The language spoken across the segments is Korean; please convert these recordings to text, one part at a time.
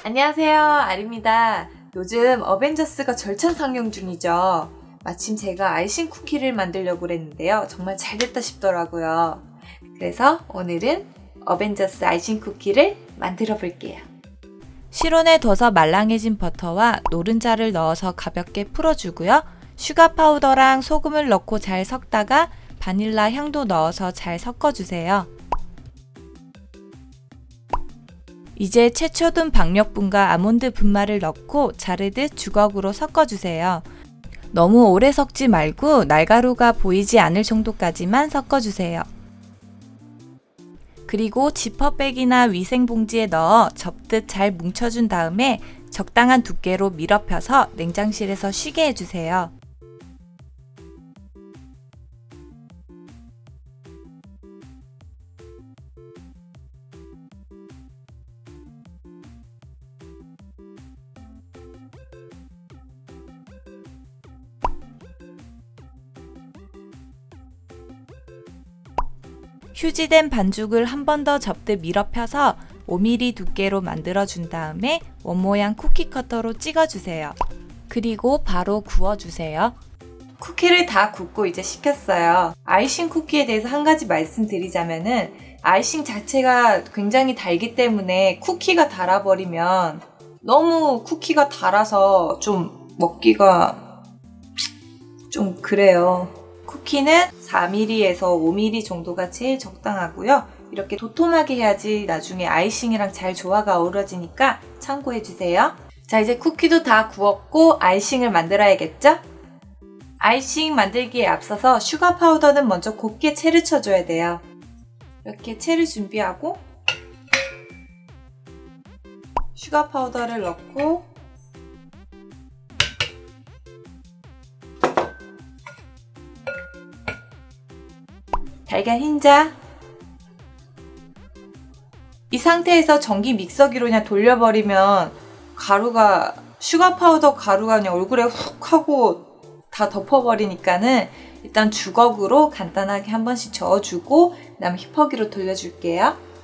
안녕하세요, 아리입니다. 요즘 어벤져스가 절찬 상영 중이죠. 마침 제가 아이싱 쿠키를 만들려고 그랬는데요. 정말 잘 됐다 싶더라고요. 그래서 오늘은 어벤져스 아이싱 쿠키를 만들어 볼게요. 실온에 둬서 말랑해진 버터와 노른자를 넣어서 가볍게 풀어주고요. 슈가 파우더랑 소금을 넣고 잘 섞다가 바닐라 향도 넣어서 잘 섞어주세요. 이제 채쳐둔 박력분과 아몬드 분말을 넣고 자르듯 주걱으로 섞어주세요. 너무 오래 섞지 말고 날가루가 보이지 않을 정도까지만 섞어주세요. 그리고 지퍼백이나 위생봉지에 넣어 접듯 잘 뭉쳐준 다음에 적당한 두께로 밀어 펴서 냉장실에서 쉬게 해주세요. 휴지된 반죽을 한 번 더 접듯 밀어 펴서 5mm 두께로 만들어 준 다음에 원모양 쿠키 커터로 찍어주세요. 그리고 바로 구워주세요. 쿠키를 다 굽고 이제 식혔어요. 아이싱 쿠키에 대해서 한 가지 말씀드리자면은 아이싱 자체가 굉장히 달기 때문에 쿠키가 달아버리면 너무 쿠키가 달아서 좀 먹기가 좀 그래요. 쿠키는 4mm에서 5mm 정도가 제일 적당하고요. 이렇게 도톰하게 해야지 나중에 아이싱이랑 잘 조화가 어우러지니까 참고해주세요. 자, 이제 쿠키도 다 구웠고 아이싱을 만들어야겠죠? 아이싱 만들기에 앞서서 슈가 파우더는 먼저 곱게 채를 쳐줘야 돼요. 이렇게 채를 준비하고 슈가 파우더를 넣고 달걀 흰자. 이 상태에서 전기 믹서기로 그냥 돌려버리면 가루가 슈가 파우더 가루가 그냥 얼굴에 훅 하고 다 덮어버리니까는 일단 주걱으로 간단하게 한 번씩 저어주고 그 다음에 힙하기로 돌려줄게요.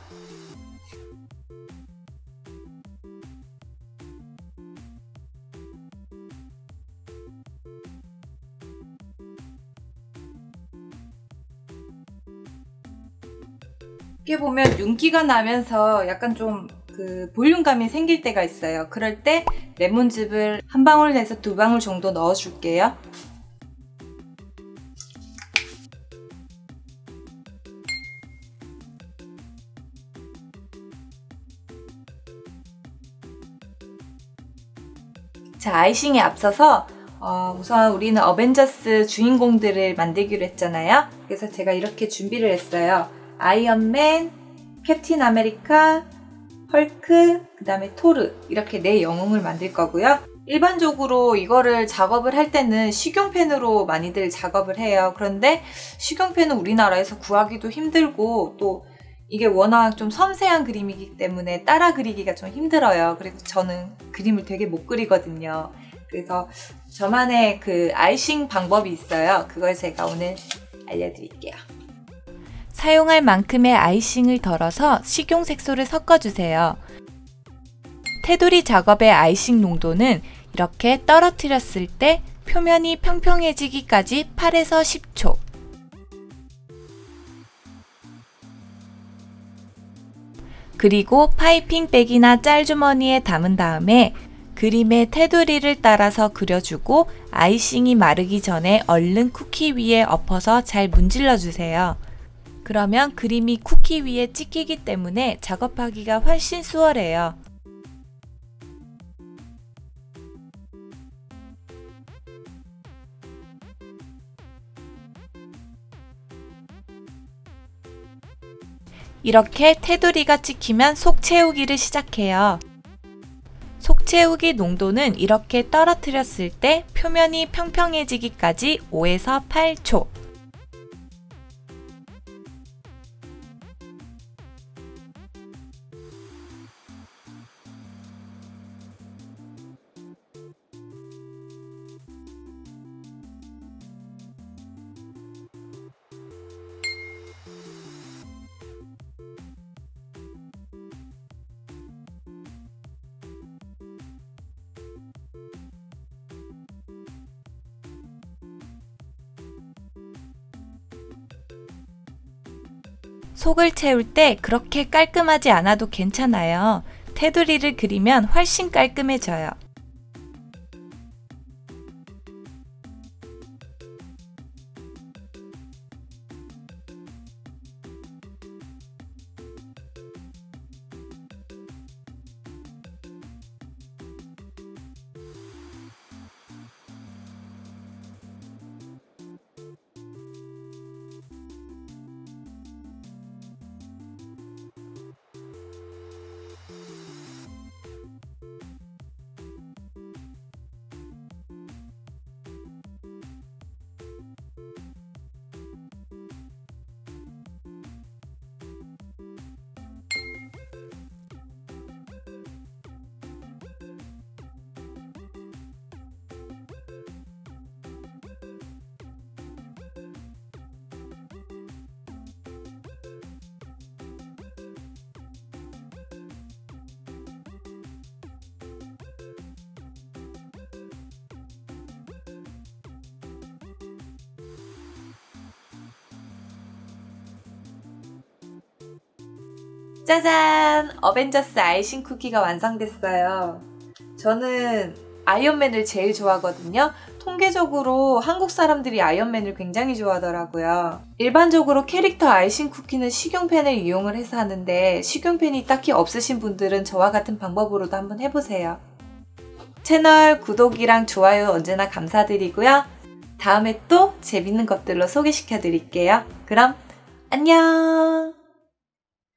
이렇게 보면 윤기가 나면서 약간 좀 볼륨감이 생길 때가 있어요. 그럴 때 레몬즙을 한 방울 내서 2방울 정도 넣어줄게요. 자, 아이싱에 앞서서 우선 우리는 어벤져스 주인공들을 만들기로 했잖아요. 그래서 제가 이렇게 준비를 했어요. 아이언맨, 캡틴 아메리카, 헐크, 그 다음에 토르 이렇게 4영웅을 만들 거고요. 일반적으로 이거를 작업을 할 때는 식용펜으로 많이들 작업을 해요. 그런데 식용펜은 우리나라에서 구하기도 힘들고 또 이게 워낙 좀 섬세한 그림이기 때문에 따라 그리기가 좀 힘들어요. 그리고 저는 그림을 되게 못 그리거든요. 그래서 저만의 그 아이싱 방법이 있어요. 그걸 제가 오늘 알려드릴게요. 사용할 만큼의 아이싱을 덜어서 식용 색소를 섞어주세요. 테두리 작업의 아이싱 농도는 이렇게 떨어뜨렸을 때 표면이 평평해지기까지 8에서 10초. 그리고 파이핑백이나 짤주머니에 담은 다음에 그림의 테두리를 따라서 그려주고 아이싱이 마르기 전에 얼른 쿠키 위에 엎어서 잘 문질러 주세요. 그러면 그림이 쿠키 위에 찍히기 때문에 작업하기가 훨씬 수월해요. 이렇게 테두리가 찍히면 속 채우기를 시작해요. 속 채우기 농도는 이렇게 떨어뜨렸을 때 표면이 평평해지기까지 5에서 8초. 속을 채울 때 그렇게 깔끔하지 않아도 괜찮아요. 테두리를 그리면 훨씬 깔끔해져요. 짜잔! 어벤져스 아이싱 쿠키가 완성됐어요. 저는 아이언맨을 제일 좋아하거든요. 통계적으로 한국 사람들이 아이언맨을 굉장히 좋아하더라고요. 일반적으로 캐릭터 아이싱 쿠키는 식용펜을 이용을 해서 하는데 식용펜이 딱히 없으신 분들은 저와 같은 방법으로도 한번 해보세요. 채널 구독이랑 좋아요 언제나 감사드리고요. 다음에 또 재밌는 것들로 소개시켜 드릴게요. 그럼 안녕!